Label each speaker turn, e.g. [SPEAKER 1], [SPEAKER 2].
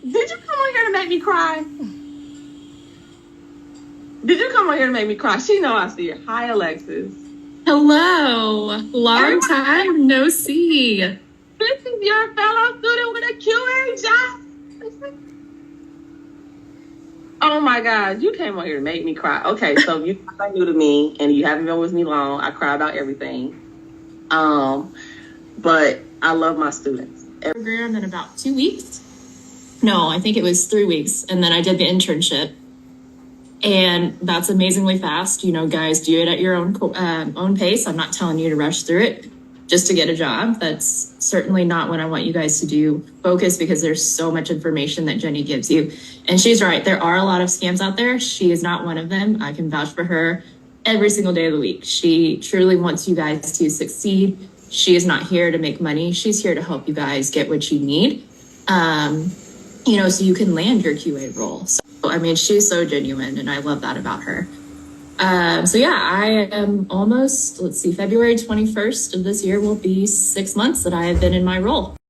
[SPEAKER 1] Did you come on here to make me cry? Did you come on here to make me cry? She know I see her. Hi, Alexis.
[SPEAKER 2] Hello. Long time no see.
[SPEAKER 1] This is your fellow student with a QA job. Oh my God, you came on here to make me cry. Okay, so you are new to me and you haven't been with me long. I cry about everything. But I love my students.
[SPEAKER 2] Program in about 2 weeks. No, I think it was 3 weeks. And then I did the internship. And that's amazingly fast. You know, guys, do it at your own pace. I'm not telling you to rush through it just to get a job. That's certainly not what I want you guys to do. Focus, because there's so much information that Jenny gives you. And she's right. There are a lot of scams out there. She is not one of them. I can vouch for her every single day of the week. She truly wants you guys to succeed. She is not here to make money. She's here to help you guys get what you need, you know, so you can land your QA role. So, I mean, she's so genuine, and I love that about her. So yeah, I am almost, February 21st of this year will be 6 months that I have been in my role.